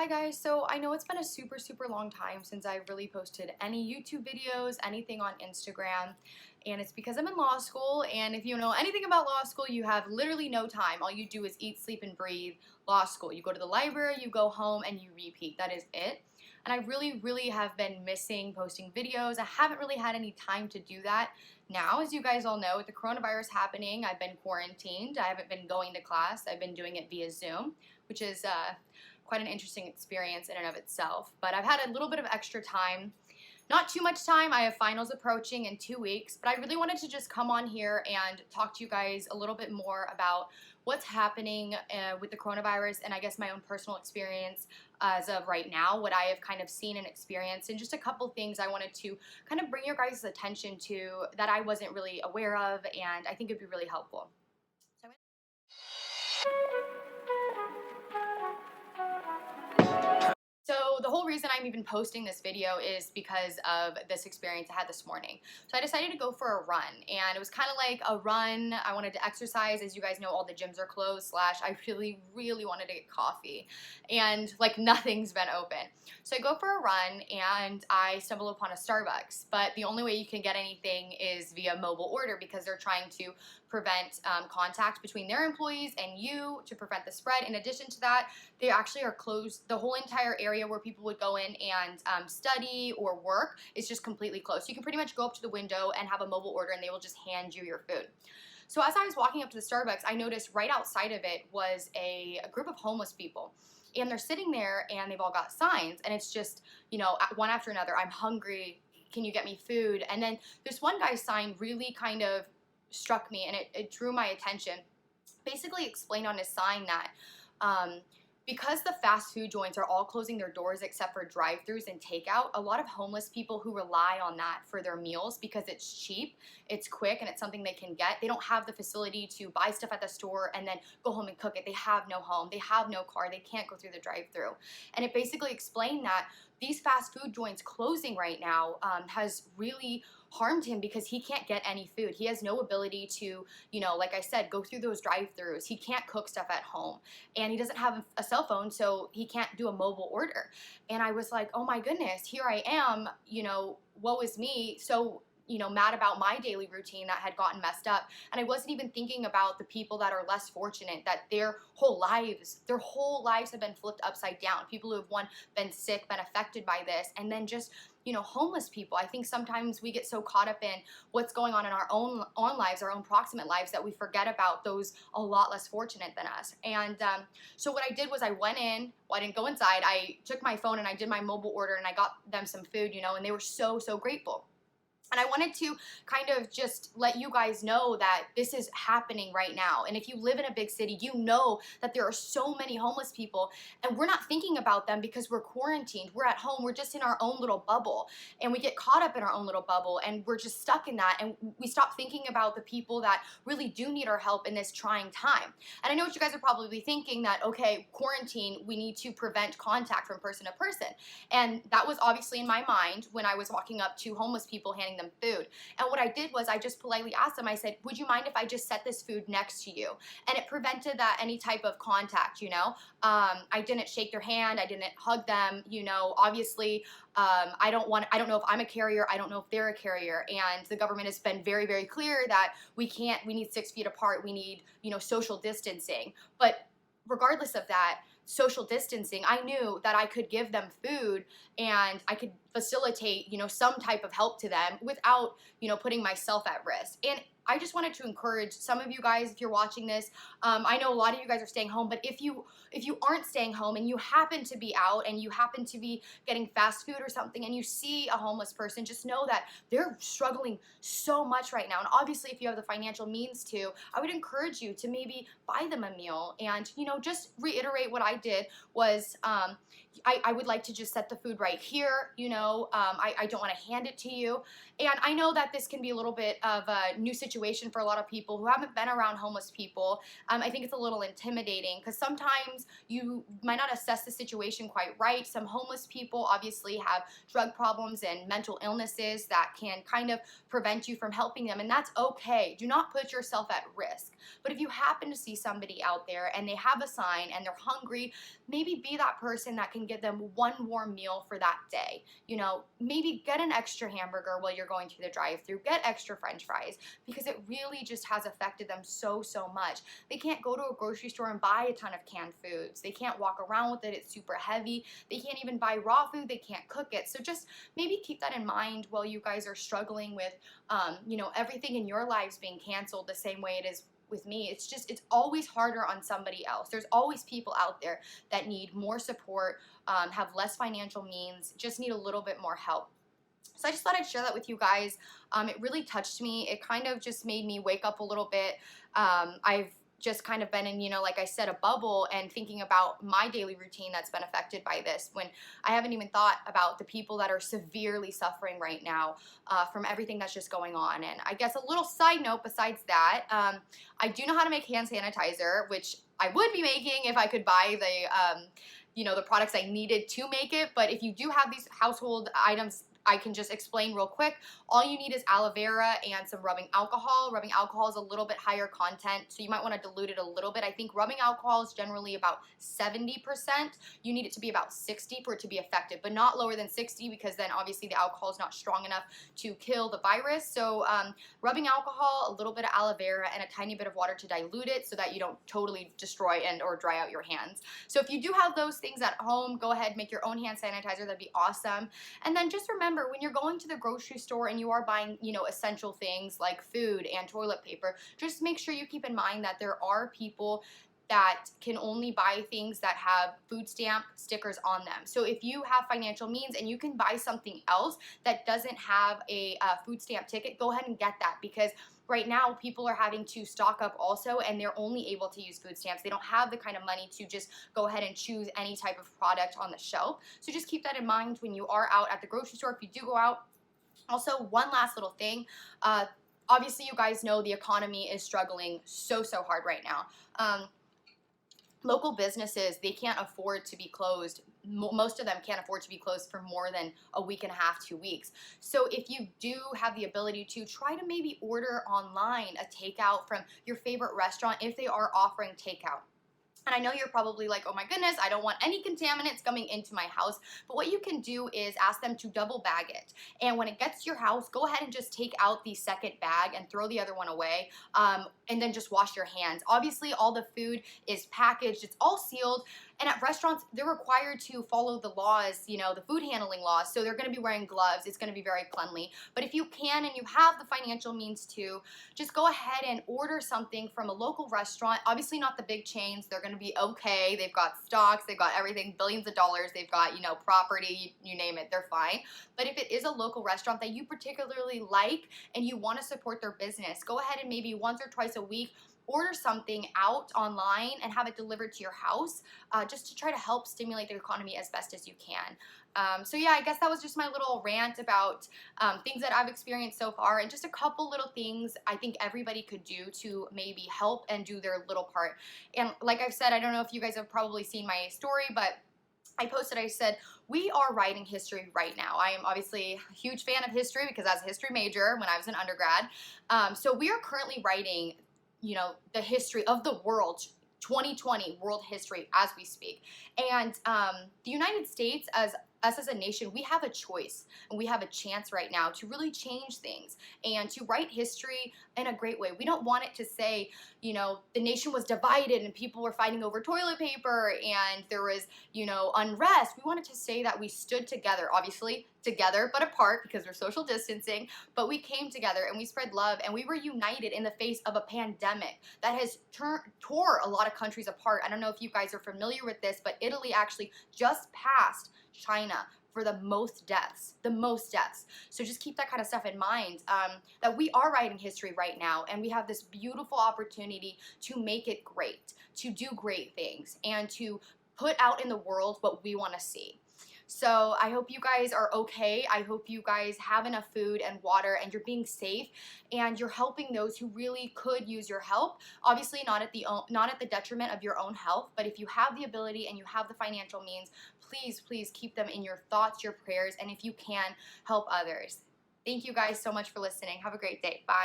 Hi guys, so I know it's been a super long time since I've really posted any YouTube videos, anything on Instagram, and it's because I'm in law school, and if you know anything about law school, you have literally no time. All you do is eat, sleep, and breathe law school. You go to the library, you go home, and you repeat. That is it. And I really have been missing posting videos. I haven't really had any time to do that. Now, as you guys all know, with the coronavirus happening, I've been quarantined. I haven't been going to class. I've been doing it via Zoom, which is quite an interesting experience in and of itself. But I've had a little bit of extra time. Not too much time. I have finals approaching in 2 weeks, but I really wanted to just come on here and talk to you guys a little bit more about what's happening with the coronavirus and I guess my own personal experience as of right now, what I have kind of seen and experienced, and just a couple things I wanted to kind of bring your guys' attention to that I wasn't really aware of, and I think it'd be really helpful. So the whole reason I'm even posting this video is because of this experience I had this morning. So I decided to go for a run, and it was kind of like a run. I wanted to exercise. As you guys know, all the gyms are closed, slash I really wanted to get coffee, and like nothing's been open. So I go for a run and I stumble upon a Starbucks, but the only way you can get anything is via mobile order because they're trying to prevent contact between their employees and you to prevent the spread. In addition to that, they actually are closed. The whole entire area where people would go in and study or work is just completely closed. So you can pretty much go up to the window and have a mobile order and they will just hand you your food. So as I was walking up to the Starbucks, I noticed right outside of it was a group of homeless people. And they're sitting there and they've all got signs, and it's just, you know, one after another, I'm hungry, can you get me food? And then this one guy's sign really kind of struck me, and it drew my attention. Basically explained on his sign that because the fast food joints are all closing their doors except for drive-thrus and takeout, a lot of homeless people who rely on that for their meals because it's cheap, it's quick, and it's something they can get. They don't have the facility to buy stuff at the store and then go home and cook it. They have no home, they have no car, they can't go through the drive-thru. And it basically explained that these fast food joints closing right now has really harmed him because he can't get any food. He has no ability to, you know, like I said, go through those drive-thrus. He can't cook stuff at home, and he doesn't have a cell phone, so he can't do a mobile order. And I was like, oh my goodness, here I am, you know, woe is me. So, you know, mad about my daily routine that had gotten messed up. And I wasn't even thinking about the people that are less fortunate, that their whole lives have been flipped upside down. People who have been sick, been affected by this, and then just, you know, homeless people. I think sometimes we get so caught up in what's going on in our own lives, our own proximate lives, that we forget about those a lot less fortunate than us. And so what I did was I went in. Well, I didn't go inside. I took my phone and I did my mobile order and I got them some food, you know, and they were so grateful. And I wanted to kind of just let you guys know that this is happening right now. And if you live in a big city, you know that there are so many homeless people, and we're not thinking about them because we're quarantined. We're at home. We're just in our own little bubble, and we get caught up in our own little bubble, and we're just stuck in that. And we stop thinking about the people that really do need our help in this trying time. And I know what you guys are probably thinking, that, okay, quarantine, we need to prevent contact from person to person. And that was obviously in my mind when I was walking up to homeless people handing them food. And what I did was I just politely asked them, I said, would you mind if I just set this food next to you? And it prevented that any type of contact, you know. I didn't shake their hand, I didn't hug them, you know. Obviously, I don't know if I'm a carrier, I don't know if they're a carrier, and the government has been very clear that we need 6 feet apart, we need, you know, social distancing. But regardless of that, social distancing, I knew that I could give them food and I could facilitate, you know, some type of help to them without, you know, putting myself at risk. And I just wanted to encourage some of you guys, if you're watching this, I know a lot of you guys are staying home, but if you aren't staying home and you happen to be out and you happen to be getting fast food or something and you see a homeless person, just know that they're struggling so much right now. And obviously, if you have the financial means to, I would encourage you to maybe buy them a meal. And, you know, just reiterate what I did was I would like to just set the food right here, you know. I don't want to hand it to you. And I know that this can be a little bit of a new situation situation for a lot of people who haven't been around homeless people. I think it's a little intimidating because sometimes you might not assess the situation quite right. Some homeless people obviously have drug problems and mental illnesses that can kind of prevent you from helping them, and that's okay. Do not put yourself at risk. But if you happen to see somebody out there and they have a sign and they're hungry, maybe be that person that can give them one warm meal for that day. You know, maybe get an extra hamburger while you're going through the drive-thru, get extra french fries, because it really just has affected them so much. They can't go to a grocery store and buy a ton of canned foods. They can't walk around with it. It's super heavy. They can't even buy raw food. They can't cook it. So just maybe keep that in mind while you guys are struggling with, you know, everything in your lives being canceled the same way it is with me. It's always harder on somebody else. There's always people out there that need more support, have less financial means, just need a little bit more help. So I just thought I'd share that with you guys. It really touched me. It kind of just made me wake up a little bit. I've just kind of been in, you know, like I said, a bubble and thinking about my daily routine that's been affected by this, when I haven't even thought about the people that are severely suffering right now from everything that's just going on. And I guess a little side note besides that, I do know how to make hand sanitizer, which I would be making if I could buy the, you know, the products I needed to make it. But if you do have these household items, I can just explain real quick. All you need is aloe vera and some rubbing alcohol. Rubbing alcohol is a little bit higher content, so you might want to dilute it a little bit. I think rubbing alcohol is generally about 70%. You need it to be about 60 for it to be effective, but not lower than 60, because then obviously the alcohol is not strong enough to kill the virus. So rubbing alcohol, a little bit of aloe vera, and a tiny bit of water to dilute it so that you don't totally destroy and or dry out your hands. So if you do have those things at home, go ahead, make your own hand sanitizer. That'd be awesome. And then just remember, when you're going to the grocery store and you are buying, you know, essential things like food and toilet paper, just make sure you keep in mind that there are people that can only buy things that have food stamp stickers on them. So if you have financial means and you can buy something else that doesn't have a food stamp ticket, go ahead and get that, because right now people are having to stock up also, and they're only able to use food stamps. They don't have the kind of money to just go ahead and choose any type of product on the shelf. So just keep that in mind when you are out at the grocery store, if you do go out. Also, one last little thing. Obviously, you guys know the economy is struggling so hard right now. Local businesses, they can't afford to be closed. Most of them can't afford to be closed for more than a week and a half, 2 weeks. So if you do have the ability to, try to maybe order online a takeout from your favorite restaurant if they are offering takeout. And I know you're probably like, oh my goodness, I don't want any contaminants coming into my house. But what you can do is ask them to double bag it. And when it gets to your house, go ahead and just take out the second bag and throw the other one away. And then just wash your hands. Obviously, all the food is packaged. It's all sealed. And at restaurants, they're required to follow the laws, you know, the food handling laws. So they're going to be wearing gloves. It's going to be very cleanly. But if you can and you have the financial means to, just go ahead and order something from a local restaurant. Obviously not the big chains. They're going to be okay. They've got stocks. They've got everything, billions of dollars. They've got, you know, property, you name it. They're fine. But if it is a local restaurant that you particularly like and you want to support their business, go ahead and maybe once or twice a week, order something out online and have it delivered to your house, just to try to help stimulate the economy as best as you can. So yeah, I guess that was just my little rant about things that I've experienced so far, and just a couple little things I think everybody could do to maybe help and do their little part. And like I've said, I don't know if you guys have probably seen my story, but I posted, I said, we are writing history right now. I am obviously a huge fan of history because I was a history major when I was an undergrad. So we are currently writing, you know, the history of the world, 2020 world history as we speak. And the United States, as us as a nation, we have a choice and we have a chance right now to really change things and to write history in a great way. We don't want it to say, you know, the nation was divided and people were fighting over toilet paper and there was, you know, unrest. We want it to say that we stood together, obviously together but apart because we're social distancing, but we came together and we spread love and we were united in the face of a pandemic that has tore a lot of countries apart. I don't know if you guys are familiar with this, but Italy actually just passed China for the most deaths. So just keep that kind of stuff in mind, that we are writing history right now and we have this beautiful opportunity to make it great, to do great things, and to put out in the world what we want to see. So I hope you guys are okay. I hope you guys have enough food and water and you're being safe and you're helping those who really could use your help. Obviously not at the detriment of your own health, but if you have the ability and you have the financial means, please keep them in your thoughts, your prayers, and if you can, help others. Thank you guys so much for listening. Have a great day. Bye.